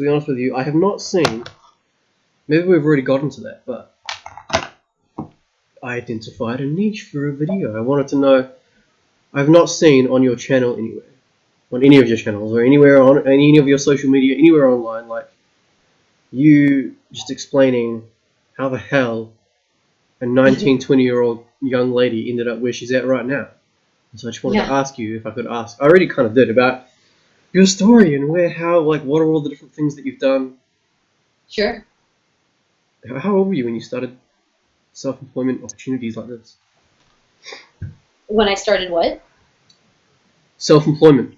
to be honest with you, I have not seen. Maybe we've already gotten to that, but I identified a niche for a video. I wanted to know. I've not seen on your channel anywhere, on any of your channels or anywhere on any of your social media, anywhere online, like you just explaining how the hell a 19, 20-year-old young lady ended up where she's at right now. And so I just wanted to ask you if I could ask. I already kind of did about your story and what are all the different things that you've done. Sure. How old were you when you started self-employment opportunities like this? When I started what? Self-employment.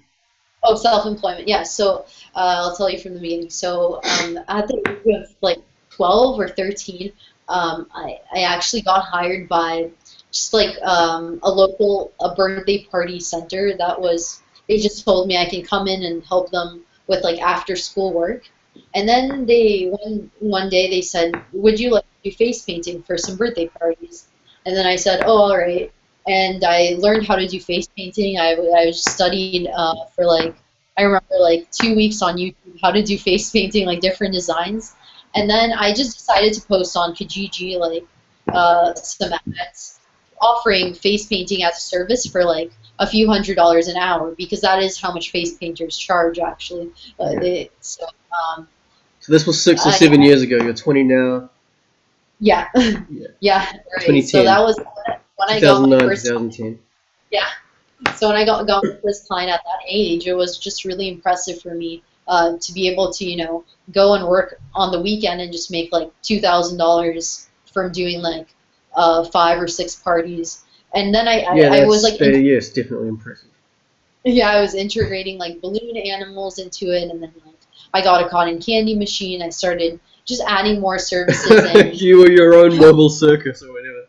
Oh, self-employment. Yeah. So I'll tell you from the beginning. So at the age of like 12 or 13, I actually got hired by just like a birthday party center they just told me I can come in and help them with like after school work. And then one day they said, would you like to do face painting for some birthday parties? And then I said, oh, all right. And I learned how to do face painting. I studied for like, I remember like 2 weeks on YouTube how to do face painting, like different designs. And then I just decided to post on Kijiji like some ads offering face painting as a service for like a few $100s an hour, because that is how much face painters charge actually. So this was 6 or 7 years ago. You're 20 now. Yeah. Yeah. Right. 2010. So that was when I got my first 2010. Yeah. So when I got my first client at that age, it was just really impressive for me to be able to, go and work on the weekend and just make like $2,000 from doing like 5 or 6 parties. And then I was like, yes, definitely impressive. Yeah, I was integrating like balloon animals into it, and then like I got a cotton candy machine. I started just adding more services. And you were your own mobile circus or whatever.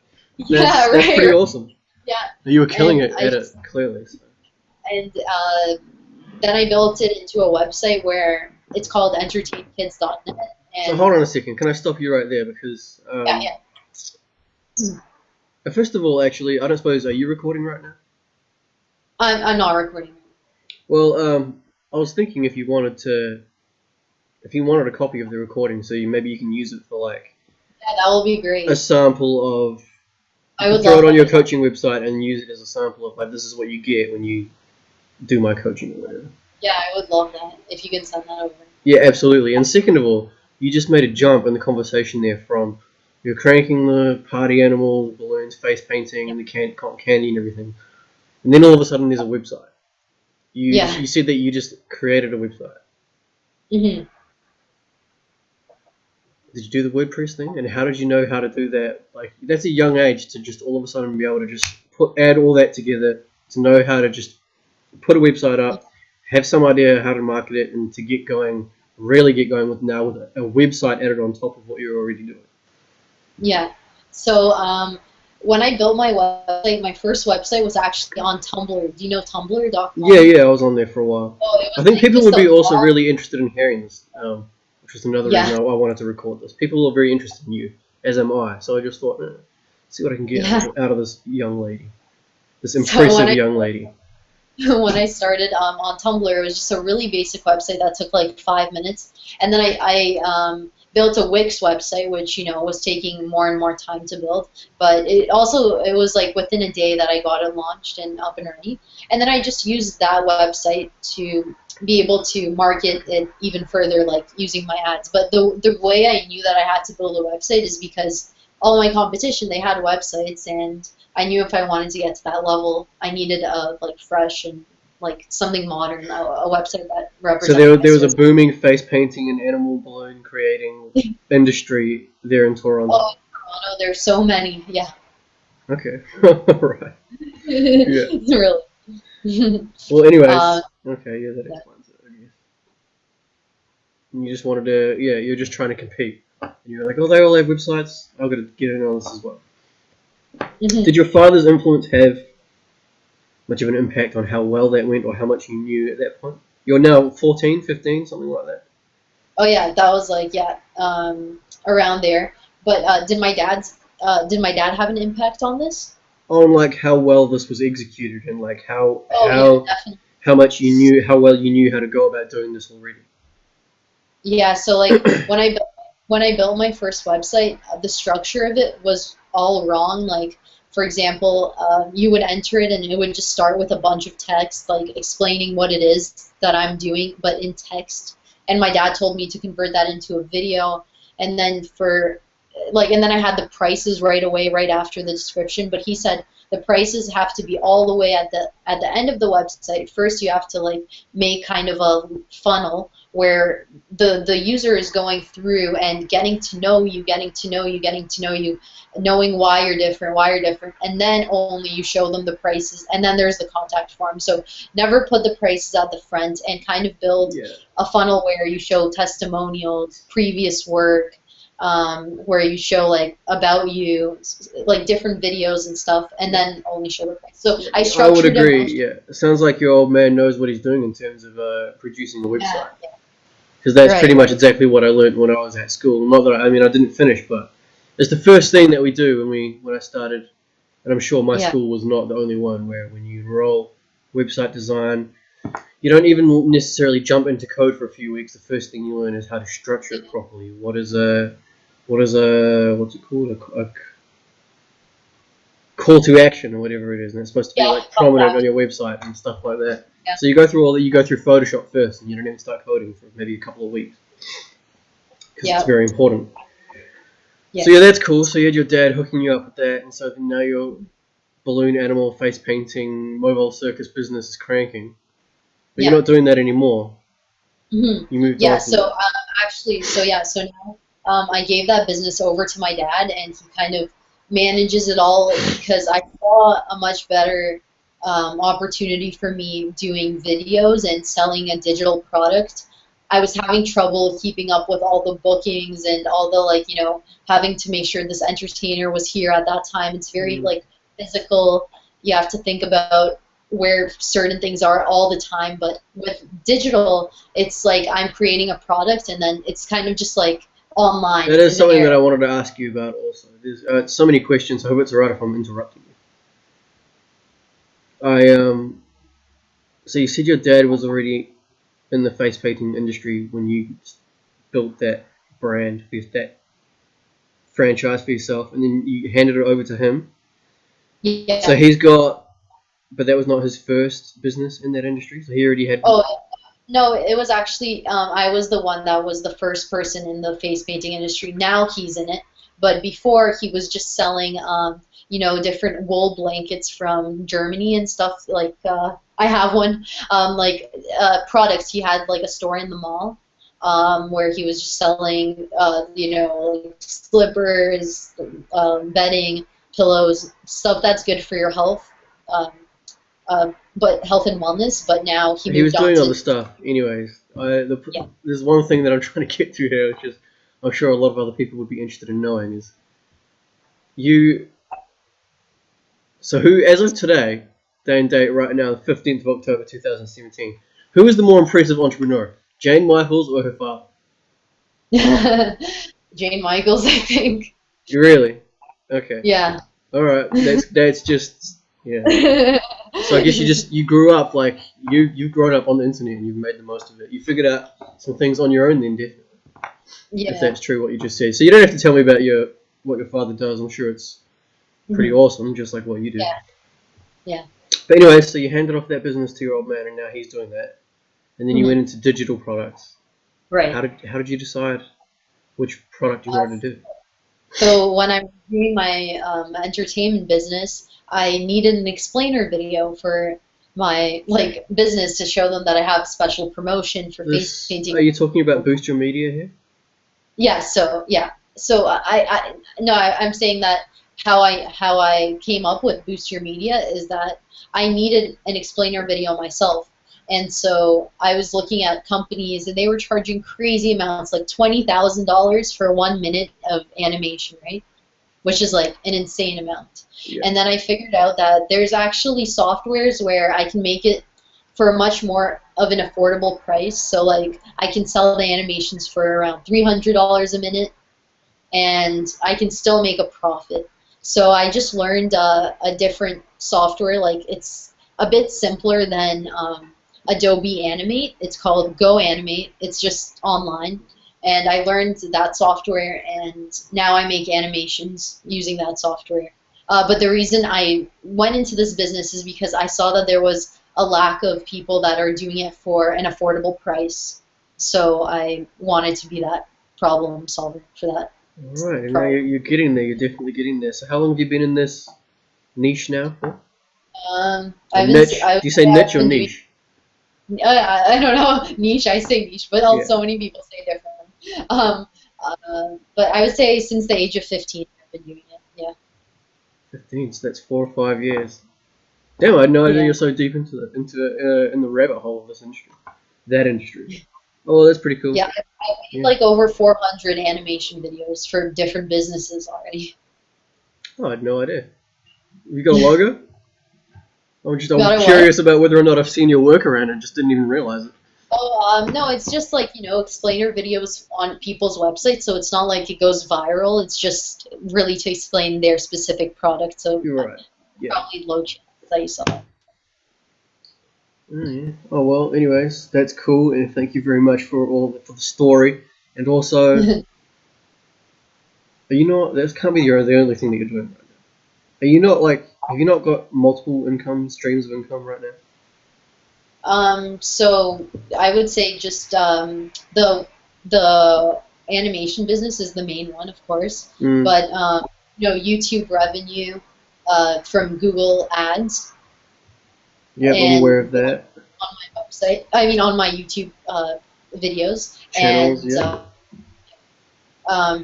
That's pretty awesome. Yeah. You were killing it at it, clearly. So. And then I built it into a website where it's called entertainkids.net. So hold on a second. Can I stop you right there? Because first of all, actually, I don't suppose, are you recording right now? I'm not recording. Well, I was thinking if you wanted a copy of the recording, so maybe you can use it for like. Yeah, that will be great. A sample of. I would throw it on your coaching website and use it as a sample of like this is what you get when you do my coaching or whatever. Yeah, I would love that if you could send that over. Yeah, absolutely. And second of all, you just made a jump in the conversation there from you're cranking the party animals, balloons, face painting, and the cotton candy and everything, and then all of a sudden there's a website. You said that you just created a website. Mhm. Did you do the WordPress thing? And how did you know how to do that? Like, that's a young age to just all of a sudden be able to just add all that together, to know how to just put a website up, have some idea how to market it, and to get going, really get going with a website added on top of what you're already doing. Yeah. So when I built my website, my first website was actually on Tumblr. Do you know Tumblr.com? Yeah, I was on there for a while. I think people would be also really interested in hearing this. Which is another reason I wanted to record this. People are very interested in you, as am I. So I just thought, see what I can get out of this young lady, this impressive young lady. When I started on Tumblr, it was just a really basic website that took like 5 minutes, and then I built a Wix website, which was taking more and more time to build. But it was like within a day that I got it launched and up and running, and then I just used that website to be able to market it even further, like using my ads. But the way I knew that I had to build a website is because all my competition, they had websites, and I knew if I wanted to get to that level, I needed a like fresh and like something modern, a website that represents. So there was a booming face painting and animal balloon creating industry there in Toronto. Oh, Toronto, there's so many, yeah. Okay, right. Yeah. Really. Well, anyways, okay, yeah, that explains it, I guess. And you just wanted to, you're just trying to compete. And you're like, oh, they all have websites, I've got to get in on this as well. Mm-hmm. Did your father's influence have much of an impact on how well that went or how much you knew at that point? You're now 14, 15, something like that? Oh, yeah, that was like, around there. But did my dad have an impact on this? On like how well this was executed and like how much you knew, how well you knew how to go about doing this already. Yeah, so like when I built my first website, the structure of it was all wrong. Like, for example, you would enter it and it would just start with a bunch of text, like explaining what it is that I'm doing, but in text. And my dad told me to convert that into a video, and then and then I had the prices right away, right after the description. But he said the prices have to be all the way at the end of the website. First, you have to like make kind of a funnel where the user is going through and getting to know you, getting to know you, getting to know you, knowing why you're different, and then only you show them the prices, and then there's the contact form. So never put the prices at the front, and kind of build Yeah. a funnel where you show testimonials, previous work, where you show like about you, like different videos and stuff, and then only show the price. So I I would structured agree. it. Yeah, it sounds like your old man knows what he's doing in terms of producing a Yeah, website. Because that's pretty right. much exactly what I learned when I was at school. Not that I mean I didn't finish, but it's the first thing that we do when I started. And I'm sure my Yeah, school was not the only one where when you enroll website design, you don't even necessarily jump into code for a few weeks. The first thing you learn is how to structure it properly. What's it called? A call to action or whatever it is, and it's supposed to be yeah, like prominent on your website and stuff like that. yeah, So you go through all that. You go through Photoshop first, and you don't even start coding for maybe a couple of weeks because it's yeah, very important. yeah, So yeah, that's cool. So you had your dad hooking you up with that, and so now your balloon animal face painting mobile circus business is cranking. But you're yeah. not doing that anymore. You moved Yeah, on from so that. actually, so now I gave that business over to my dad, and he kind of manages it all because I saw a much better opportunity for me doing videos and selling a digital product. I was having trouble keeping up with all the bookings and all the like, having to make sure this entertainer was here at that time. It's very Mm. like physical. You have to think about where certain things are all the time, but with digital, it's like I'm creating a product and then it's kind of just like online, That it's is in the something that I air. wanted to ask you about also. There's so many questions. I hope it's alright if I'm interrupting you. So you said your dad was already in the face painting industry when you built that brand, that franchise for yourself, and then you handed it over to him. So Yeah. he's got, but that was not his first business in that industry. So he already had. Oh, no, it was actually, I was the one that was the first person in the face painting industry. Now he's in it, but before he was just selling, different wool blankets from Germany and stuff. Like, I have one, products. He had like a store in the mall, where he was just selling, like slippers, bedding, pillows, stuff that's good for your health. Um, but health and wellness. But now he He was moved on doing other to, stuff. Anyways, yeah. there's one thing that I'm trying to get through here, which is I'm sure a lot of other people would be interested in knowing is you. So who, as of today, day and date right now, the 15th of October 2017, who is the more impressive entrepreneur, JaneMichaels or her father? JaneMichaels, I think. You really? Okay. Yeah. All right. That's just yeah. So I guess you grew up like you've grown up on the internet and you've made the most of it. You figured out some things on your own then, definitely. If Yeah. that's true, what you just said. So you don't have to tell me about what your father does. I'm sure it's pretty Mhm. awesome, just like what you do. Yeah. Yeah. But anyway, so you handed off that business to your old man, and now he's doing that. And then you went Mhm. into digital products. Right. How did you decide which product you wanted to do? So when I'm doing my entertainment business, I needed an explainer video for my like business to show them that I have special promotion for face This painting. are you talking about Boost Your Media here? Yeah, so yeah. So I no, I'm saying that how I came up with Boost Your Media is that I needed an explainer video myself. And so I was looking at companies and they were charging crazy amounts, like $20,000 for 1 minute of animation, right? Which is like an insane amount. Yeah. And then I figured out that there's actually softwares where I can make it for a much more of an affordable price. So like I can sell the animations for around $300 a minute, and I can still make a profit. So I just learned a different software. Like it's a bit simpler than Adobe Animate. It's called Go Animate. It's just online. And I learned that software, and now I make animations using that software. But the reason I went into this business is because I saw that there was a lack of people that are doing it for an affordable price. So I wanted to be that problem solver for that Alright, and now problem. you're getting there. You're definitely getting there. So how long have you been in this niche now for? Or I've been, niche? I Do would you say say niche I've or been doing, niche? I don't know, niche, I say niche, but Yeah, so many people say different. But I would say since the age of 15, I've been doing it. Yeah. 15. So that's 4 or 5 years. Damn, I had no idea Yeah. you're so deep in the rabbit hole of this industry. That industry. Oh, that's pretty cool. Yeah, I made Yeah. like over 400 animation videos for different businesses already. Oh, I had no idea. You got a logo? I'm Got a what? curious about whether or not I've seen your work around and just didn't even realize it. Oh, no, it's just like, explainer videos on people's websites, so it's not like it goes viral. It's just really to explain their specific product, so You're right. Yeah. probably low chance that you saw that. Yeah. Oh well. Anyways, that's cool, and thank you very much for the story. And also, are you not? That can't be the only thing that you're doing right now. Are you not like? Have you not got multiple income streams of income right now? So I would say just the animation business is the main one, of course, Mm. but YouTube revenue from Google Ads Yep, I'm aware and of that. on my website. I mean, on my YouTube videos, Channels. and Yep.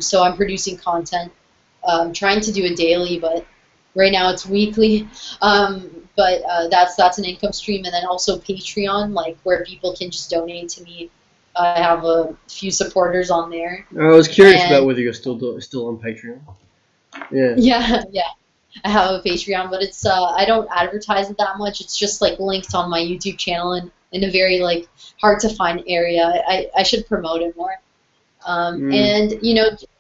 so I'm producing content. Trying to do it daily, but right now it's weekly. But that's an income stream, and then also Patreon, like where people can just donate to me. I have a few supporters on there, I was curious about and whether you're still on Patreon. Yeah. yeah, yeah, I have a Patreon, but it's I don't advertise it that much. It's just like linked on my YouTube channel and in a very like hard to find area. I should promote it more. Mm. And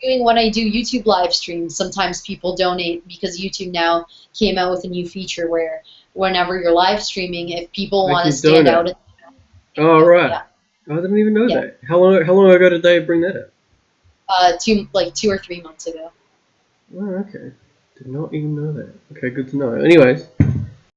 doing when I do YouTube live streams, sometimes people donate because YouTube now came out with a new feature where whenever you're live streaming, if people Make want to you stand donate. out in the Oh video, right. yeah, I didn't even know yeah, that. How long ago did they bring that up? 2 or 3 months ago. Oh, okay. Did not even know that. Okay, good to know. Anyways,